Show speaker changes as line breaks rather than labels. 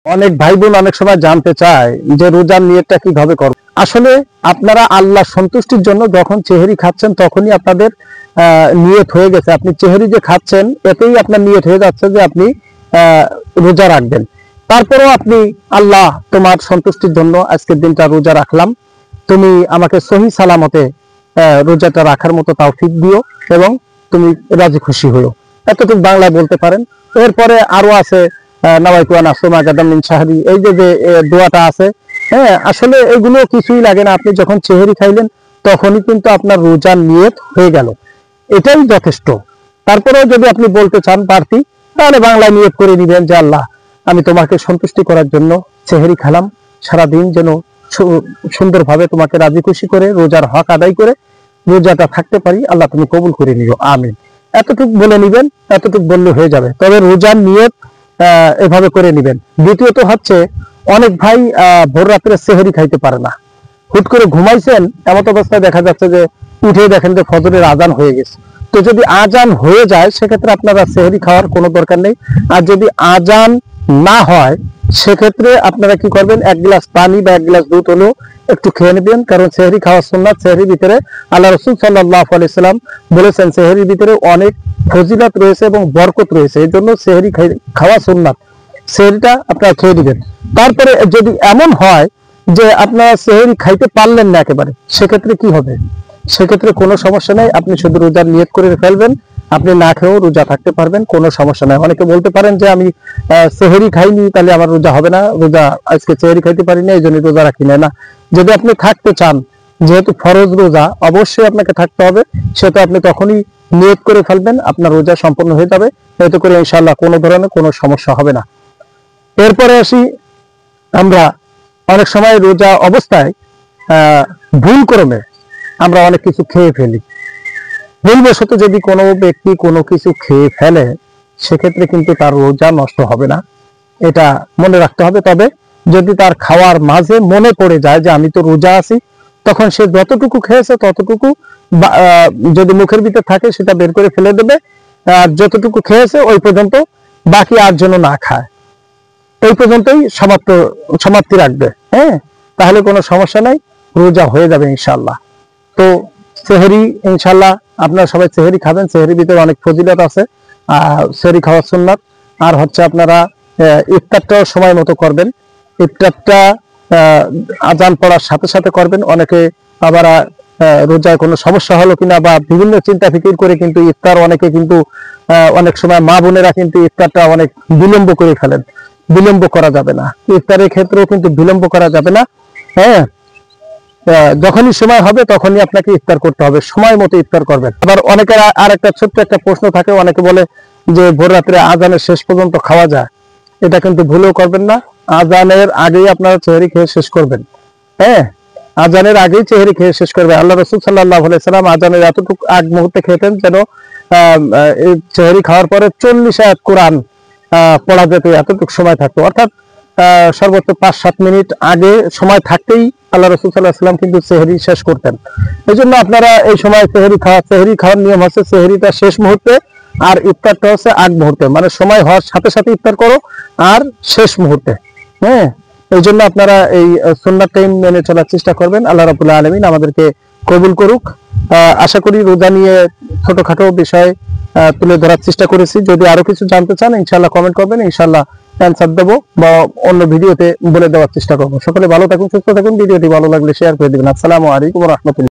অনেক ভাই বোন অনেক সময় জানতে চায় যে রোজার নিয়তটা কিভাবে করব। আসলে আপনারা আল্লাহ সন্তুষ্টির জন্য যখন চেহারি খাচ্ছেন তখনই আপনাদের নিয়ত হয়ে গেছে। আপনি চেহারি যে খাচ্ছেন এতেই আপনার নিয়ত হয়ে যাচ্ছে যে আপনি রোজা রাখবেন। তারপরেও আপনি আল্লাহ তোমার সন্তুষ্টির জন্য আজকের দিনটা রোজা রাখলাম, তুমি আমাকে সহি সালামতে রোজাটা রাখার মতো তৌফিক দিও এবং তুমি রাজি খুশি হও, এতটুকু বাংলায় বলতে পারেন। এরপরে আরো আছে নাওয়াইতু আন আসুমা গাদাম মিন শাহরি, এই যে দোয়াটা আছে, হ্যাঁ আসলে এগুলো কিছুই লাগে না। আপনি যখন চেহারি খাইলেন তখনই কিন্তু আপনার রোজার নিয়ত হয়ে গেল, এটাই যথেষ্ট। তারপরেও যদি আপনি বলতে চান বাড়তি, তাহলে বাংলায় নিয়ত করে নিবেন যে আল্লাহ আমি তোমাকে সন্তুষ্টি করার জন্য চেহারি খেলাম, সারাদিন যেন সুন্দরভাবে তোমাকে রাজি খুশি করে রোজার হক আদায় করে রোজাটা থাকতে পারি, আল্লাহ তুমি কবুল করে নিও, আমিন। এতটুকু বলে নিবেন, এতটুকু বললে হয়ে যাবে। তবে রোজার নিয়ত এভাবে করে নিবেন। দ্বিতীয়ত হচ্ছে অনেক ভাই ভোর রাত্রে সেহরি খাইতে পারে না, হুট করে ঘুমাইছেন, এমত অবস্থায় দেখা যাচ্ছে যে উঠে দেখেন যে ফজরের আজান হয়ে গেছে। তো যদি আজান হয়ে যায় সেক্ষেত্রে আপনারা সেহরি খাওয়ার কোনো দরকার নেই। আর যদি আজান না হয় সেক্ষেত্রে আপনারা কি করবেন, এক গ্লাস পানি বা এক গ্লাস দুধ হলেও একটু খেয়ে নেবেন, কারণ সেহরি খাওয়ার সুন্নাত। সেহরির ভিতরে আল্লাহ রাসূল সাল্লাল্লাহু আলাইহি সাল্লাম বলেছেন সেহরির ভিতরে অনেক ফজিলত রয়েছে এবং বরকত রয়েছে, এই জন্য সেহরি খাওয়া সুন্নাত। সেহরিটা আপনারা খেয়ে নেবেন। তারপরে যদি এমন হয় যে আপনারা সেহরি খাইতে পারলেন না একেবারে, সেক্ষেত্রে কি হবে? সেক্ষেত্রে কোনো সমস্যা নেই, আপনি শুধু রোজার নিয়ত করে ফেলবেন, আপনি না খেয়েও রোজা থাকতে পারবেন, কোনো সমস্যা নাই। অনেকে বলতে পারেন যে আমি সেহরি খাইনি, তাহলে আমার রোজা হবে না, রোজা আজকে সেহরি খাইতে পারি না এই জন্য রোজা রাখি না। যদি আপনি থাকতে চান, যেহেতু ফরজ রোজা অবশ্যই আপনাকে থাকতে হবে, সেটা আপনি তখনই নিয়ত করে ফেলবেন, আপনার রোজা সম্পন্ন হয়ে যাবে। এতে করে ইনশাআল্লাহ কোনো ধরনের কোনো সমস্যা হবে না। এরপরে আসি, আমরা অনেক সময় রোজা অবস্থায় ভুল ক্রমে আমরা অনেক কিছু খেয়ে ফেলি। ভুলবশত যদি কোনো ব্যক্তি কোনো কিছু খেয়ে ফেলে সেক্ষেত্রে কিন্তু তার রোজা নষ্ট হবে না, এটা মনে রাখতে হবে। তবে যদি তার খাওয়ার মাঝে মনে পড়ে যায় যে আমি তো রোজা আছি, তখন সে যতটুকু খেয়েছে ততটুকু যদি মুখের ভিতরে থাকে সেটা বের করে ফেলে দেবে, আর যতটুকু খেয়েছে ওই পর্যন্ত, বাকি আর যেন না খায়, এই পর্যন্তই সমাপ্তি রাখবে। হ্যাঁ, তাহলে কোনো সমস্যা নাই, রোজা হয়ে যাবে ইনশাআল্লাহ। তো সেহরি ইনশাআল্লাহ আপনারা সবাই সেহরি খাবেন, সেহরির ভিতরে অনেক ফজিলত আছে, সেহরি খাওয়ার সুন্নাত। আর হচ্ছে আপনারা ইফতারটাও সময় মতো করবেন, ইফতারটা আজান পড়ার সাথে সাথে করবেন। অনেকে আবার রোজায় কোনো সমস্যা হলো কিনা বা বিভিন্ন চিন্তা ফিকির করে কিন্তু ইফতার অনেকে কিন্তু অনেক সময় মা বোনেরা কিন্তু ইফতারটা অনেক বিলম্ব করে ফেলেন, বিলম্ব করা যাবে না, ইফতারের ক্ষেত্রেও কিন্তু বিলম্ব করা যাবে না। হ্যাঁ, যখনই সময় হবে তখনই আপনাকে ইফতার করতে হবে, সময় মতো ইফতার করবেন। আবার অনেকের আর একটা ছোট্ট একটা প্রশ্ন থাকে, অনেকে বলে যে ভোর রাত্রে আজানের শেষ পর্যন্ত খাওয়া যায়, এটা কিন্তু ভুলেও করবেন না। আজানের আগেই আপনারা সেহরি খেয়ে শেষ করবেন। হ্যাঁ, আজানের আগেই সেহরি খেয়ে শেষ করবে। আল্লাহ রাসূল সাল্লাল্লাহু আলাইহি সাল্লাম আজানের এতটুকু আগ মুহূর্তে খেতেন যেন সেহরি খাওয়ার পরে 40 আয়াত কোরআন পড়া যেত, এতটুকু সময় থাকতো। অর্থাৎ সর্বোচ্চ 5-7 মিনিট আগে সময় থাকতেই আল্লাহ রাসূল সাল্লাল্লাহু আলাইহি সাল্লাম কিন্তু সেহরি শেষ করতেন। এই জন্য আপনারা এই সময় সেহরি খাওয়ার নিয়ম হচ্ছে সেহরিটা শেষ মুহূর্তে আর ইফতারটা হচ্ছে আগ মুহূর্তে, মানে সময় হওয়ার সাথে সাথে ইফতার করো আর শেষ মুহূর্তে। হ্যাঁ, এই জন্য আপনারা এই সুন্নাত টাইম মেনে চলার চেষ্টা করবেন। আল্লাহ রাব্বুল আলামিন আমাদেরকে কবুল করুক। আশা করি রোজা নিয়ে ছোটখাটো বিষয় তুলে ধরার চেষ্টা করেছি। যদি আরো কিছু জানতে চান ইনশাআল্লাহ কমেন্ট করবেন, ইনশাআল্লাহ অ্যান্সার দেবো বা অন্য ভিডিওতে বলে দেওয়ার চেষ্টা করবো। সকলে ভালো থাকুন, সুস্থ থাকুন। ভিডিওটি ভালো লাগলে শেয়ার করে দিবেন। আসসালামু আলাইকুম ওয়া রাহমাতুল্লাহ।